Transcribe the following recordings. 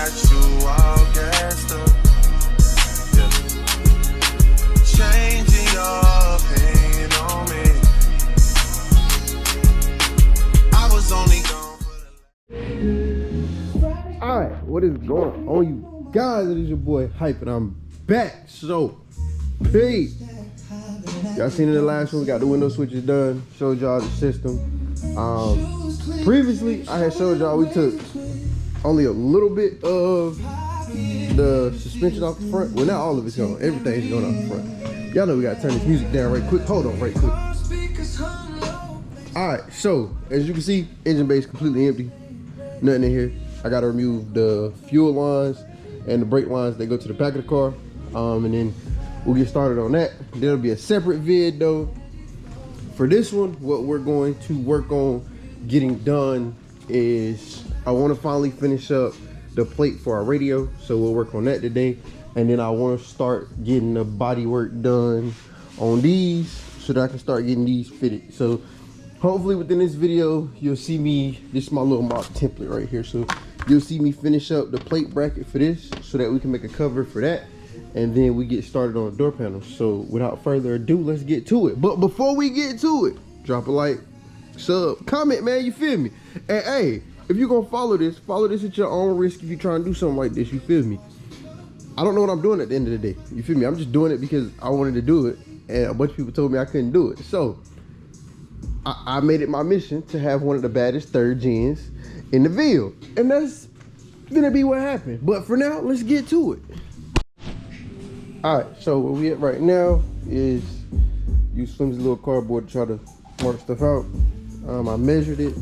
got you all gassed up. Yeah. Changing your opinion on me. I was only gone for the... Alright, what is going on, you guys? It is your boy Hype, and I'm back. So, peace. Y'all seen in the last one, we got the window switches done, showed y'all the system. Previously, I had showed y'all we took only a little bit of the suspension off the front. Well, not all of it's gone. Everything's going off the front. Y'all know we gotta turn this music down right quick. Hold on right quick. Alright, so, as you can see, engine bay is completely empty. Nothing in here. I gotta remove the fuel lines and the brake lines that go to the back of the car. And then we'll get started on that. There'll be a separate vid though. For this one, what we're going to work on getting done is I want to finally finish up the plate for our radio. So we'll work on that today. And then I want to start getting the body work done on these so that I can start getting these fitted. So hopefully within this video, you'll see me, this is my little mock template right here. So you'll see me finish up the plate bracket for this so that we can make a cover for that. And then we get started on the door panels. So without further ado, let's get to it. But before we get to it, drop a like, sub, comment, man, you feel me? And hey, if you're gonna follow this at your own risk if you're trying to do something like this, you feel me? I don't know what I'm doing at the end of the day, you feel me? I'm just doing it because I wanted to do it, and a bunch of people told me I couldn't do it. So, I made it my mission to have one of the baddest third gens in the Ville. And that's gonna be what happened. But for now, let's get to it. Alright, so where we at right now is use flimsy little cardboard to try to mark stuff out. I measured it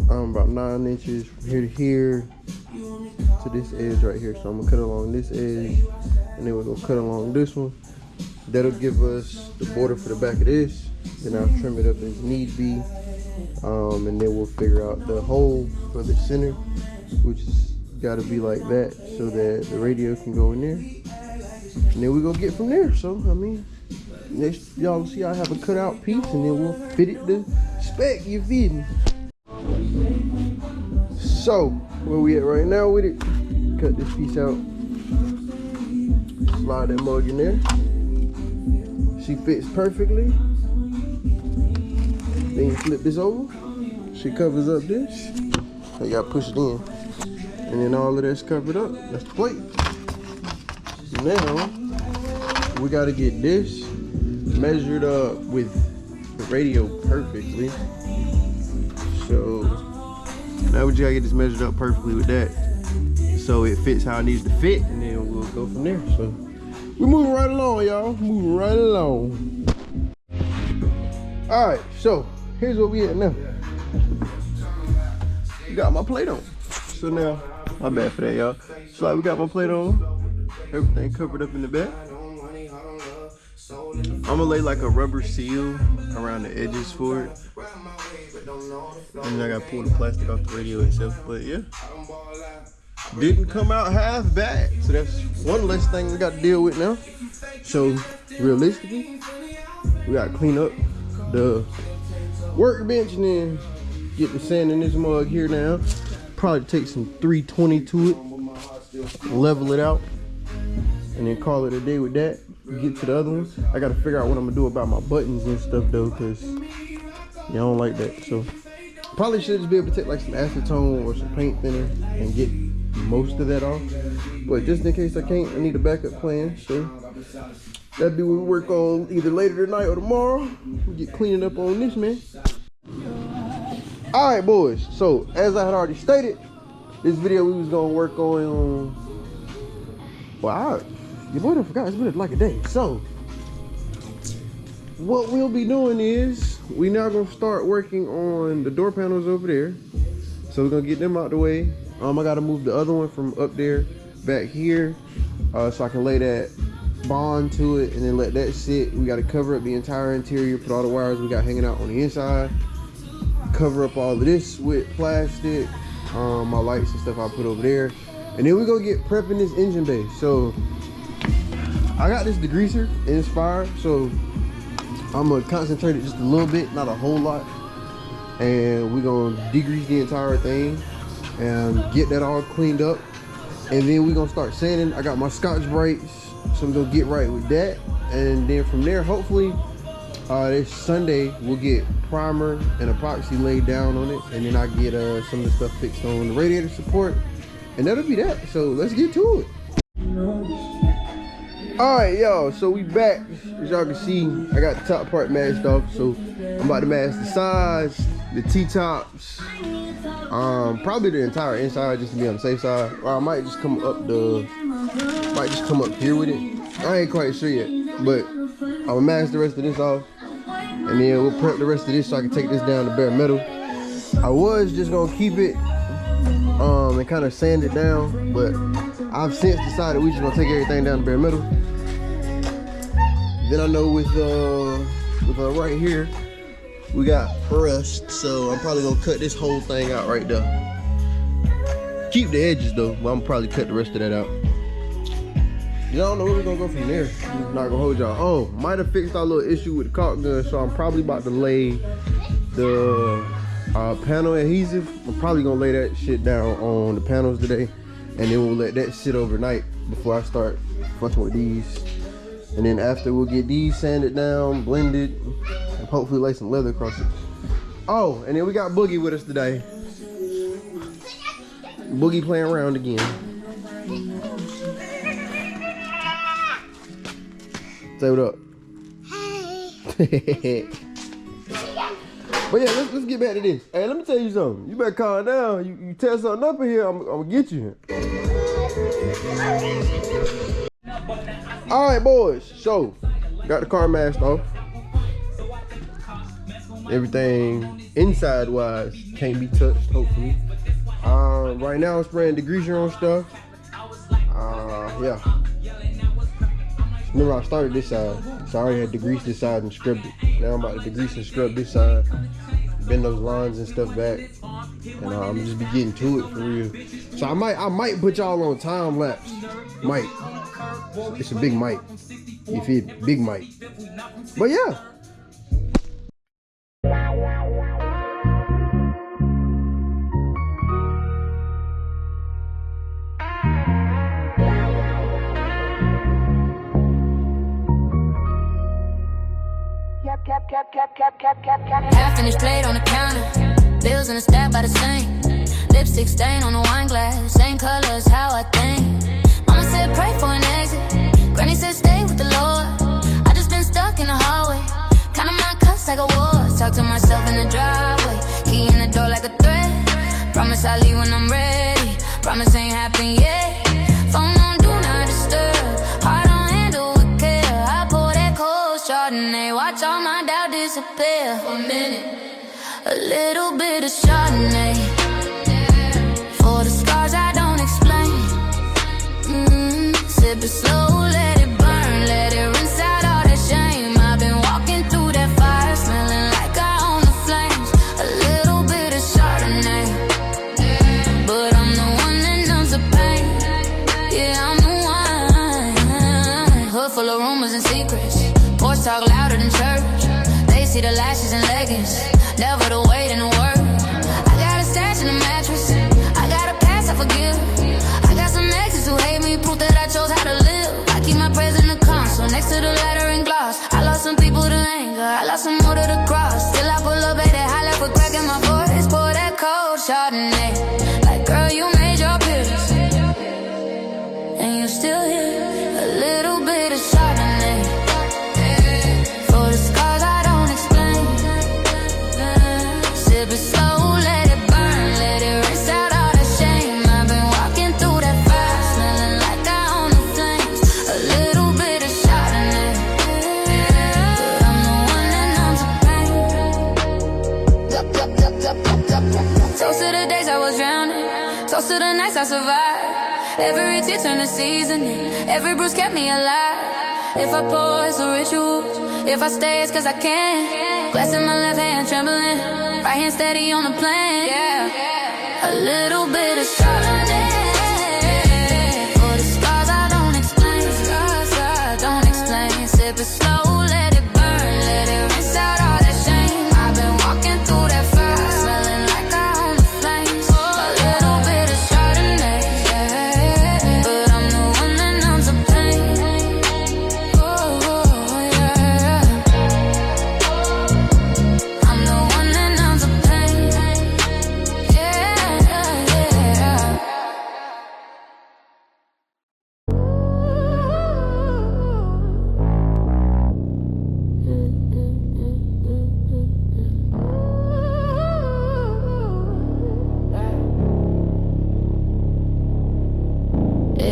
about 9 inches from here to here to this edge right here. So I'm gonna cut along this edge, and then we're gonna cut along this one. That'll give us the border for the back of this. Then I'll trim it up as need be, and then we'll figure out the hole for the center, which has got to be like that so that the radio can go in there. And then we're gonna get from there. So I mean, next y'all see I have a cutout piece, and then we'll fit it to spec, you feel me? So where we at right now with it, cut this piece out, slide that mug in there. She fits perfectly. Then you flip this over, she covers up this. So you gotta push it in, and then all of that's covered up. That's the plate. Now we gotta get this measured up with the radio perfectly. So now we just gotta get this measured up perfectly with that, so it fits how it needs to fit, and then we'll go from there. So we're moving right along, y'all. Moving right along. All right, so here's where we at now. Got my plate on. So now, my bad for that, y'all. So like we got my plate on. Everything covered up in the back. I'm gonna lay like a rubber seal around the edges for it. And then I gotta pull the plastic off the radio itself. But yeah, didn't come out half bad. So that's one less thing we got to deal with now. So realistically, we gotta clean up the workbench and then get the sand in this mug here now. Probably take some 320 to it, level it out, and then call it a day with that. Get to the other ones. I gotta figure out what I'm gonna do about my buttons and stuff though, cause I don't like that. So probably should just be able to take like some acetone or some paint thinner and get most of that off. But just in case I can't, I need a backup plan. So that'd be what we work on either later tonight or tomorrow. We get cleaning up on this, man. All right, boys. So as I had already stated, this video we was gonna work on. Well, your boy done forgot, it's been like a day. So what we'll be doing is we now gonna start working on the door panels over there. So we're gonna get them out the way. I gotta move the other one from up there back here, so I can lay that bond to it and then let that sit. We gotta cover up the entire interior, put all the wires we got hanging out on the inside, cover up all of this with plastic, my lights and stuff I put over there, and then we're gonna get prepping this engine bay. So I got this degreaser and it's fire, so I'm gonna concentrate it just a little bit, not a whole lot, and we're gonna degrease the entire thing and get that all cleaned up. And then we gonna start sanding. I got my Scotch Brights, so I'm gonna get right with that. And then from there, hopefully, this Sunday we'll get primer and epoxy laid down on it, and then I get some of the stuff fixed on the radiator support, and that'll be that. So let's get to it. All right, y'all. So we back. As y'all can see, I got the top part mashed off. So I'm about to mask the sides, the T-tops, probably the entire inside just to be on the safe side. Or I might just come up here with it. I ain't quite sure yet, but I'm gonna mask the rest of this off, and then we'll prep the rest of this so I can take this down to bare metal. I was just gonna keep it and kind of sand it down, but I've since decided we just gonna take everything down to bare metal. Then I know with right here we got rust, so I'm probably gonna cut this whole thing out right there. Keep the edges though, but I'm probably cut the rest of that out. Y'all know where we're gonna go from there. I'm not gonna hold y'all. Oh, might have fixed our little issue with the caulk gun, so I'm probably about to lay the panel adhesive. I'm probably gonna lay that shit down on the panels today, and then we'll let that sit overnight before I start fucking with these. And then after, we'll get these sanded down, blended, and hopefully lay some leather across it. Oh, and then we got Boogie with us today. Boogie playing around again. Say what up. Hey. But yeah, let's get back to this. Hey, let me tell you something. You better calm down. You tear something up in here, I'm gonna get you. All right, boys. So, got the car masked off. Everything inside-wise can't be touched, hopefully. Right now, I'm spraying degreaser on stuff. Yeah. Remember, I started this side, so I already had degreased this side and scrubbed it. Now I'm about to degrease and scrub this side, bend those lines and stuff back, and I'm just be getting to it for real. So I might put y'all on time lapse. Might. It's a big might. You feel me? Big might. But yeah. Half finished plate on the counter, bills in a stack by the same. Lipstick stain on the wine glass, same colors how I think. Mama said pray for an exit, Granny said stay with the Lord. I just been stuck in the hallway, counting my cups like a war. Talk to myself in the driveway, key in the door like a threat. Promise I'll leave when I'm ready, promise ain't happened yet. Phone on do not disturb, heart on handle with care. I pour that cold Chardonnay, watch all my doubt disappear for a minute. A little bit of Chardonnay for the scars I don't explain. Sip it slow, let it burn, let it rinse out all that shame. I've been walking through that fire, smelling like I own the flames. A little bit of Chardonnay, but I'm the one that numbs the pain. Yeah, I'm the one. Hood full of rumors and secrets, porch talk louder than church. They see the lashes and leggings, never the weight and the work. I got a stash in the mattress, I got a past I forgive. I got some exes who hate me, proof that I chose how to live. I keep my prayers in the console, next to the letter and gloss. I lost some people to anger, I lost some more to the cross. Still I pull up at that high left with crack in my voice. Pour that cold Chardonnay, like girl you made your peers, and you still here. A little bit of Chardonnay for the scars I don't explain. Sip it slow, let it burn, let it rinse out all that shame. I've been walking through that fire, smelling like I own the flames. A little bit of Chardonnay, but I'm the one that numbs the pain. Toast to the days I was drowning, toast to the nights I survived. Every tear turned to seasoning, every bruise kept me alive. If I pour, it's a ritual, if I stay, it's cause I can. Glass in my left hand trembling, right hand steady on the plan. Yeah, a little bit of Chardonnay for the scars I don't explain. Scars I don't explain. Sip it slow, let it burn, let it rinse out all that shame. I've been walking through that fire, smelling like I own the flames. A little bit of Chardonnay, yeah.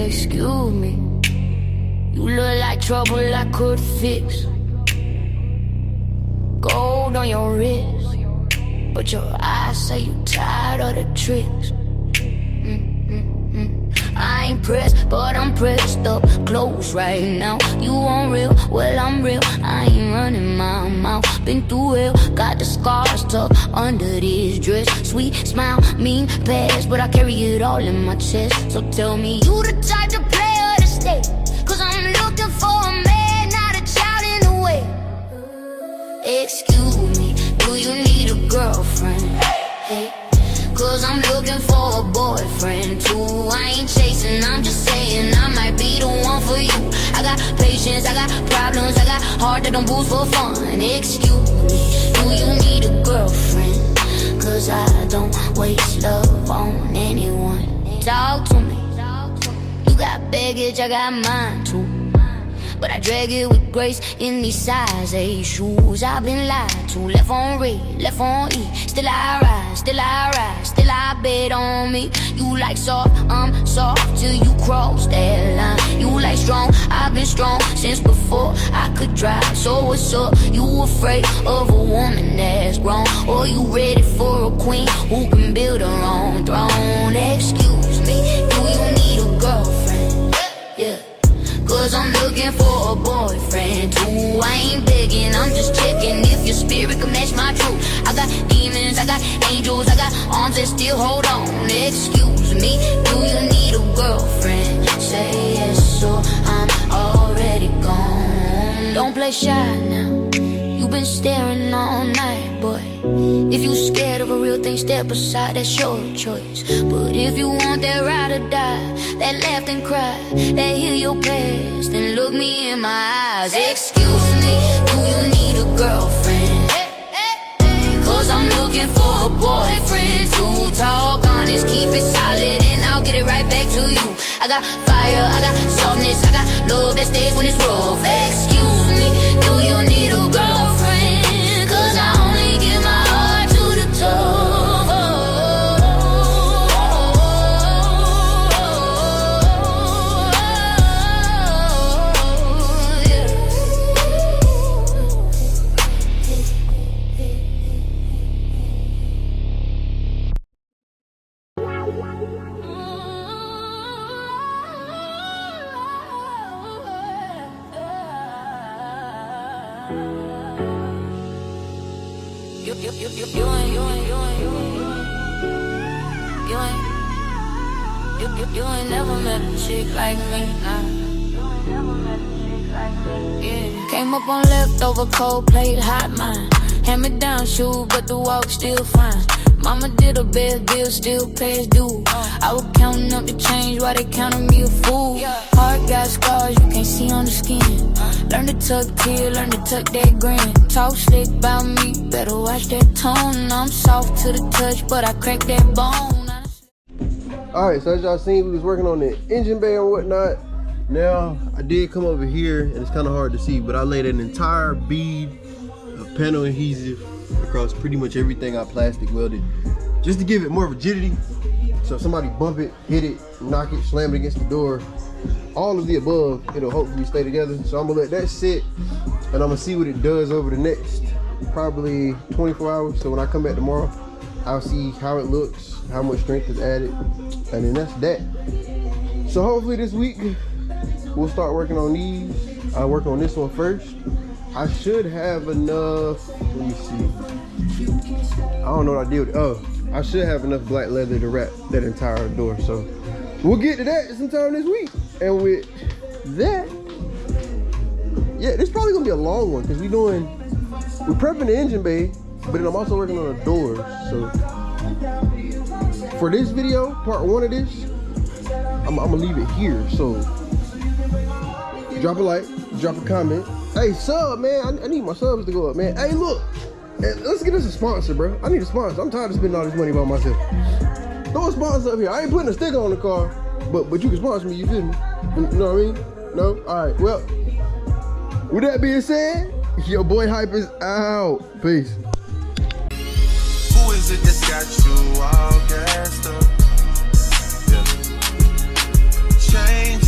Excuse me, you look like trouble I could fix. Gold on your wrist, but your eyes say you tired of the tricks. I ain't pressed, but I'm pressed up close right now. You on real, well I'm real. I ain't running my mouth. Been through hell, got the scars tucked under this dress. Sweet smile, mean past, but I carry it all in my chest. So tell me, you the type to play or to stay? Cause I'm looking for a man, not a child in the way. Excuse me, do you need a girlfriend? Hey. Cause I'm looking for a boyfriend too. I ain't chasing, I'm just saying I might be the one for you. I got patience, I got problems, I got heart that don't boost for fun. Excuse me, do you need a girlfriend? Cause I don't waste love on anyone. Talk to me. You got baggage, I got mine too. But I drag it with grace in these size 8 shoes. I've been lied to, left on red, left on E. Still I rise, still I rise, still I bet on me. You like soft, I'm soft till you cross that line. You like strong, I've been strong since before I could drive. So what's up, you afraid of a woman that's grown? Or you ready for a queen who can build her own throne? Excuse me, do you need a girlfriend? Yeah. Cause I'm looking for a boyfriend too. I ain't begging, I'm just checking if your spirit can match my truth. I got demons, I got angels, I got arms that still hold on. Excuse me, do you need a girlfriend? Say yes or I'm already gone. Don't play shy now, you've been staring all night, boy. If you scared of a real thing, step aside, that's your choice. But if you want that ride or die, that laugh and cry, that heal your past, then look me in my eyes. Excuse me, do you need a girlfriend? Cause I'm looking for a boyfriend to talk honest, keep it solid, and I'll get it right back to you. I got fire, I got softness, I got love that stays when it's rough. Excuse me, do you need a girlfriend? Cause I only give my heart to the top. You ain't never met a chick like me, nah. Yeah. Came up on leftover cold plate, hot mine. Hand me down shoe, but the walk still fine. Mama did her best, bill still pays due. I was counting up the change while they counted me a fool. Heart got scars you can't see on the skin. Learn to tuck tear, learn to tuck that grin. Talk slick about me, better watch that tone. I'm soft to the touch, but I crack that bone. Alright, so as y'all seen, we was working on the engine bay and whatnot. Now, I did come over here, and it's kind of hard to see, but I laid an entire bead of panel adhesive across pretty much everything I plastic welded, just to give it more rigidity. So if somebody bump it, hit it, knock it, slam it against the door, all of the above, it'll hopefully stay together. So I'm gonna let that sit, and I'm gonna see what it does over the next probably 24 hours. So when I come back tomorrow, I'll see how it looks, how much strength is added, and then that's that. So hopefully this week we'll start working on these. I'll work on this one first. I should have enough, let me see. I don't know what I did with it. Oh, I should have enough black leather to wrap that entire door. So we'll get to that sometime this week. And with that, yeah, this is probably gonna be a long one because we're prepping the engine bay, but then I'm also working on the doors. So for this video, part 1 of this, I'm gonna leave it here. So drop a like, drop a comment. Hey, sub, man, I need my subs to go up, man. Hey, look, let's get us a sponsor, bro. I need a sponsor. I'm tired of spending all this money by myself. Throw a sponsor up here. I ain't putting a sticker on the car, but you can sponsor me, you feel me? You know what I mean? No? All right, well, with that being said, your boy Hype is out. Peace. Who is it that's got you all gassed up? Yeah. change.